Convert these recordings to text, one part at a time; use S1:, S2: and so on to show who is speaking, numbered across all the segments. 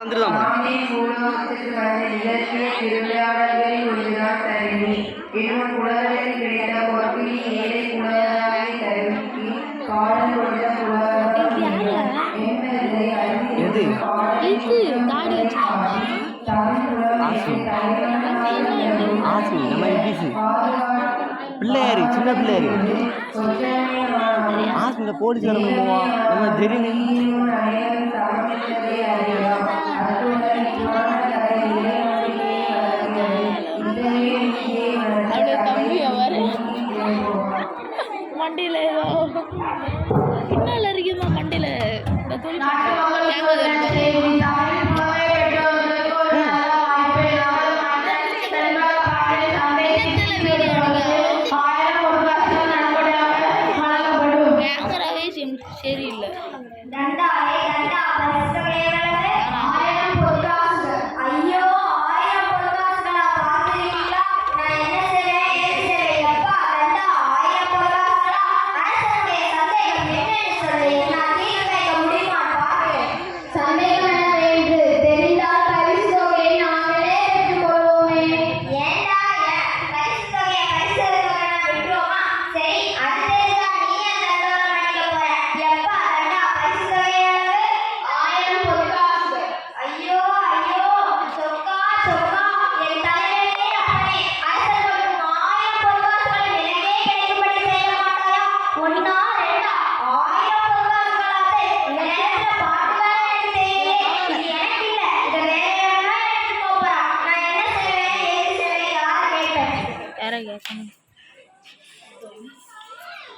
S1: ஆனே மூலமத்துக்கு வந்த நிகழ்ச்சிய திருவிளையாடல்களில் ஒன்றுதான் தருமி என்னும் புலவரில் கிடைத்த பொற்பிலி ஏழை புலவராகி தருமிக்கு பாடல் கொடுத்த புலவர் என்பதை அறிந்து
S2: பிள்ளையாரு சின்ன பிள்ளையாரு ஆஸ்மில போலீஸ்காரங்க போவான் நம்ம தெரியும்
S3: மண்டியில ஏதோ பின்னால இருக்குமா மண்டியில சரியில்லை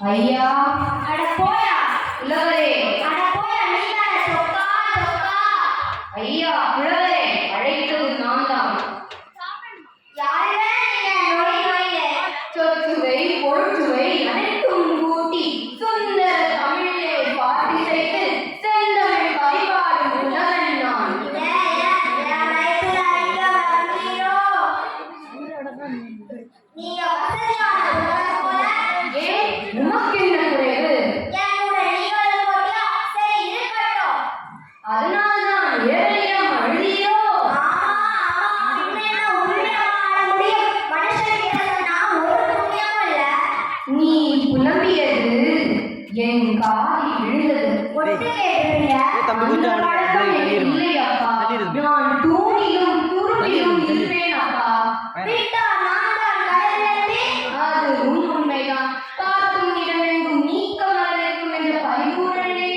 S1: ஐயா அட போயா புலவரே அட போயா நீதானே சொக்கா சொக்கா ஐயா புலவரே அழைத்தது நான் தான் யாரே நீங்க நோய் நோயில சொற்சுவை பொருட்சுவை அனைத்தும் கூட்டி சுந்தர தமிழிலே பாட்டி செய்து செந்தமிழ் பரிபாடும் புலவன் நான் நீங்க வசதியான புலவர் போல உனக்கு என்ன குறைவு அதனால்தான் ஏழையம் அழியோ நீ புலம்பியது என் காதி விழுந்தது இல்லையப்பா நான் தூணிலும் துருப்பிலும் இருப்பேன் அப்பா அது உண்மைதான் பார்க்கும் இடமெங்கும் நீக்கம் இருக்கும் என்ற பரிபூரணே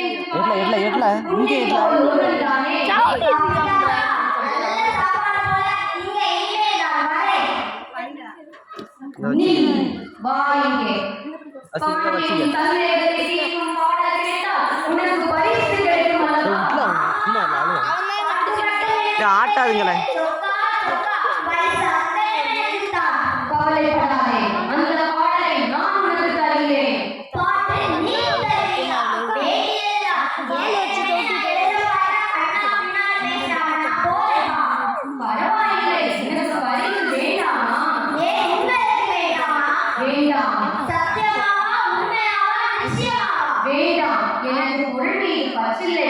S1: நீ வா இங்கே உனக்கு பரிசு கிடைக்கும்
S2: ஆட்டாதுங்களே
S1: கவலைப்படாதே அந்த பாடலை நான் உனக்கு தருகிறேன் பரவாயில்லை எனக்கு பரிசு வேண்டாமா வேண்டாம் வேண்டாம் எனக்கு உள்வி பச்சில்லை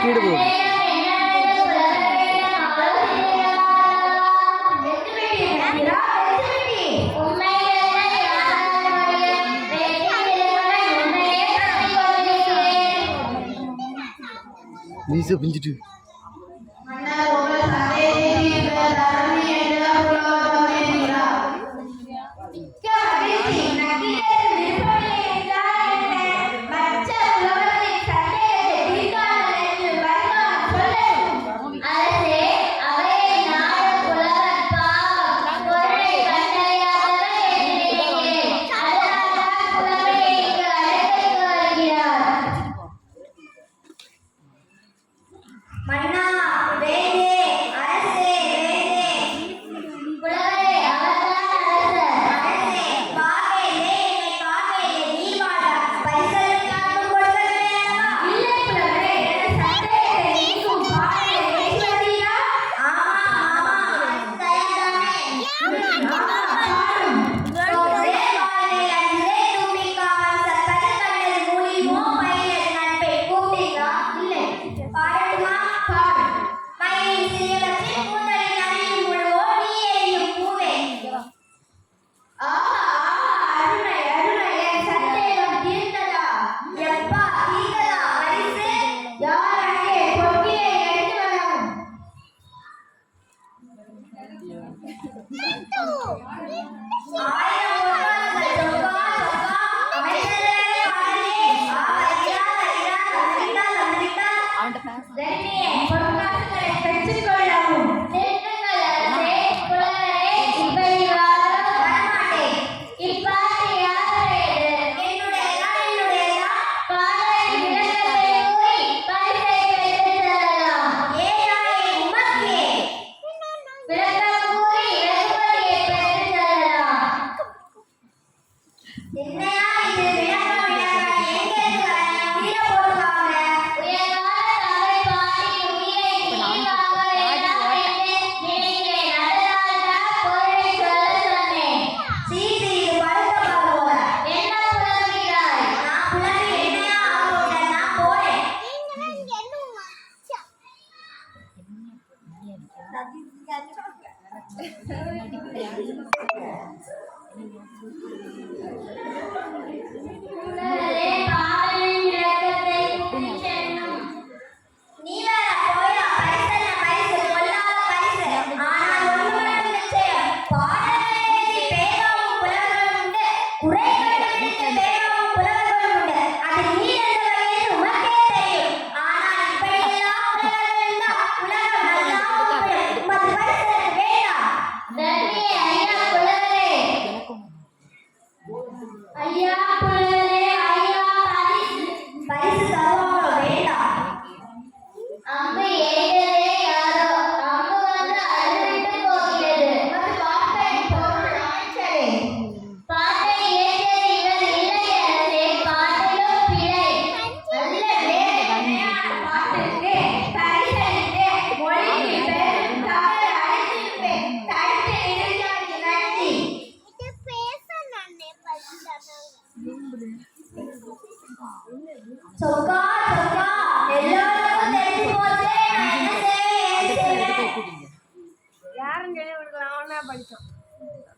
S2: கீடு போகுது. மீசை பிஞ்சிட்டு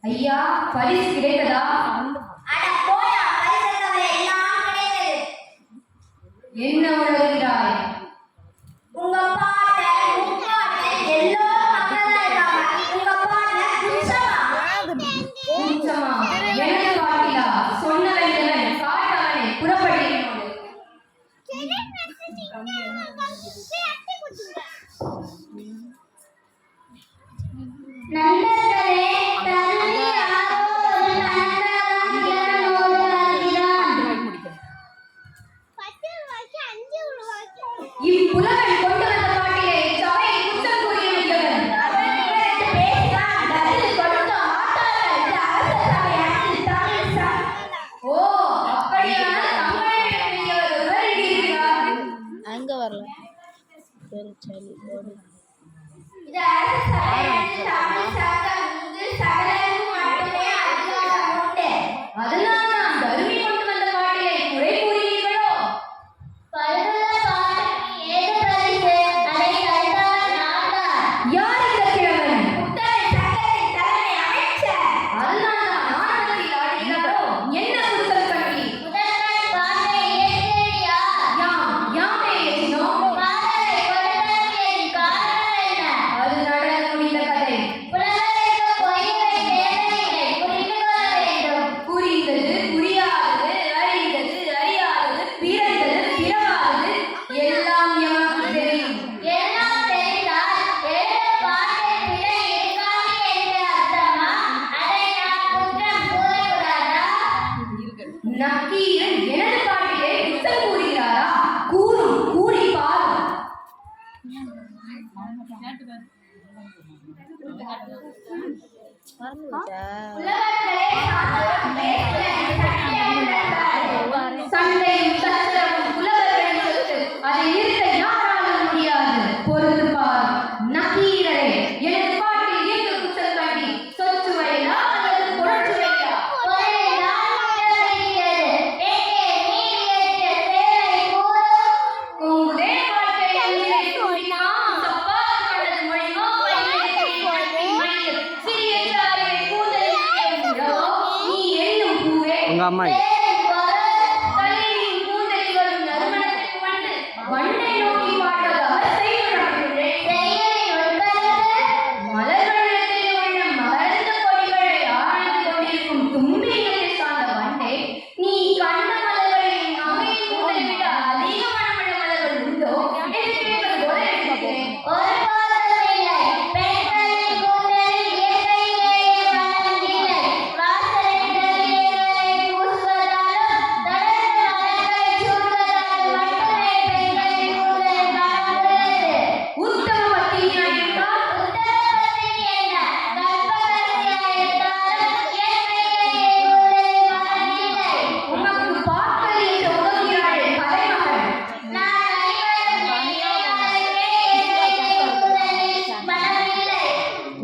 S1: ஐயா, பரிசு கிடைத்ததா? என்ன உணர்கிறாய்? குற்றமா? எனக்கு காட்டிலா? சொன்ன வேண்டியவன் காட்டானே, புறப்படு என்னோடு.
S4: நண்பர்களே, தருணி யாரோ ஒரு நண்பராம் இளனோடு வருகிறான்.
S1: இப்புலவன் கொண்டு வந்த பாட்டிலே சபையை குற்றம் கூறிய வேண்டியவன்.
S4: அவன் இவனுக்கு பேசினான். பதில் கொடுக்க மாட்டார்கள் என்று அரச சபை அணியில் தமிழ்
S1: ஓ, அப்படியானால் தங்களிடம் வேண்டியவர் ஒருவர் இருக்கிறார்.
S3: அங்க வரல சரி சரி போடு.
S4: இது அரச சபை அணியில் தமிழ் சங்கம். இங்கு சகலருக்கும் மட்டுமே அதிகாரம் உண்டு.
S1: அதனால் நான் தருமி கொண்டு வந்த பாட்டிலே குறை கூறுவீர்களோ?
S4: பல்லுள்ள பாட்டுக்கு ஏது பரிசு உலகத்திலே சாந்தம் சண்டையும் சச்சரவும் உலகத்தின் சொத்து. அதை நிறுத்த யாராலும் முடியாது. பொறுத்து பார் நக்கீரரே, எனது பாட்டில் எங்கு குச்சல் கட்டி சொச்சுவையா அல்லது புரட்சுவையா? உங்களுடைய வாழ்க்கை எங்களை தூண்டினான். தப்பால் கண்டது மொழிமோ சிறிய அறிவை கூந்தலில் உழவோ நீ எண்ணும் பூவே.
S2: உங்க அம்மா
S4: தலையின் கூந்தலில் வரும் நறுமணத்திற்கு வண்டை நோக்கி பாட்டதாக மலர்களிடத்தில் உள்ள மலர்ந்த கொடிகளை ஆராய்ந்து கொண்டிருக்கும் தும்பி இனத்தை சார்ந்த வண்டை, நீ கண்ட மலர்களின் அவையின் கூந்தலை விட அதிக மனமுள்ள மலர்கள் உண்டோ என்று கேட்பது போல இருக்கிறேன். உத்தம பத்தினியாயிருந்தால் உனக்கு பார்க்கல் என்ற உதவுகிறாளே கலைமகள்.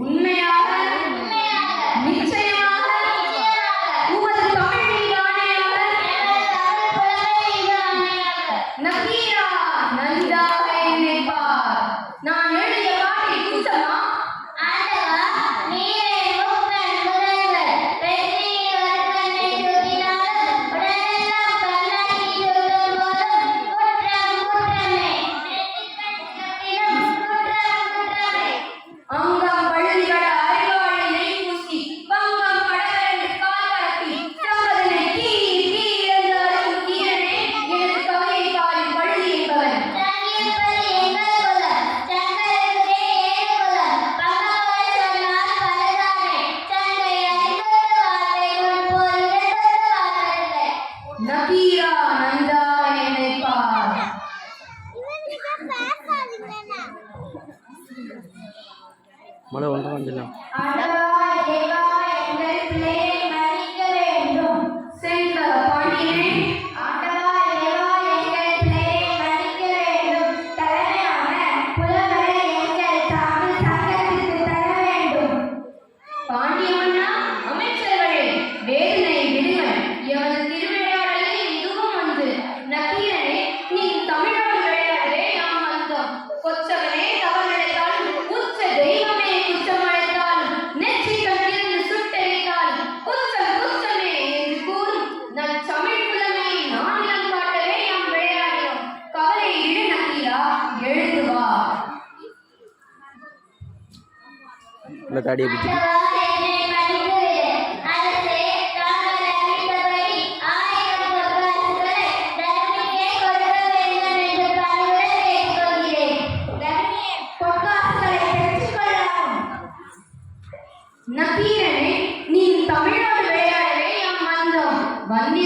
S4: உண்மையாக நிச்சயமாக உமது தமிழ் மீது ஆணையாக நக்கீரா, நன்றாக நினைப்பார். நான் எழுதிய பாட்டில் குற்றமா? அங்கம் பழுதிகட அறிவாளி நெய் பூசி பங்கம் படவென்று கால் கலப்பி சம்பதனை கீறி என்று அறுக்கும் கீரனே, எனது கவையை பாரில் பழுதி என்பவன். நக்கீரா, நன்றாக நினைப்பார்.
S2: மழை ஒன்றை வந்துடலாம்.
S4: சென்ற பாண்டியனே, பாண்டியமன்னா அமைச்சர்களே, வேதனை விடுங்கள். எமது திருவிளையாடலில் இதுவும் ஒன்று. நக்கீரனே, நீ தமிழோடு விளையாடவே நாம் வந்தோம். கொச்சவனே தவறடைத்தாலும் உச்ச தெய்வமே குற்றம் அழைத்தாலும் நெற்றிக்கண்ணிலிருந்து சுட்டெரித்தாலும் குற்றம் குற்றமே என்று கூறும் நற்சமிழ் குலமே நானிலம் காட்டவே நாம் விளையாடினோம். கவலை இடு நக்கீரா, எழுந்து வா.
S2: இல்லை தாடியை பிடிச்சிட்டு
S4: நக்கீரனே, நீ தமிழோடு விளையாடவே நாம் வந்தோம். வந்தி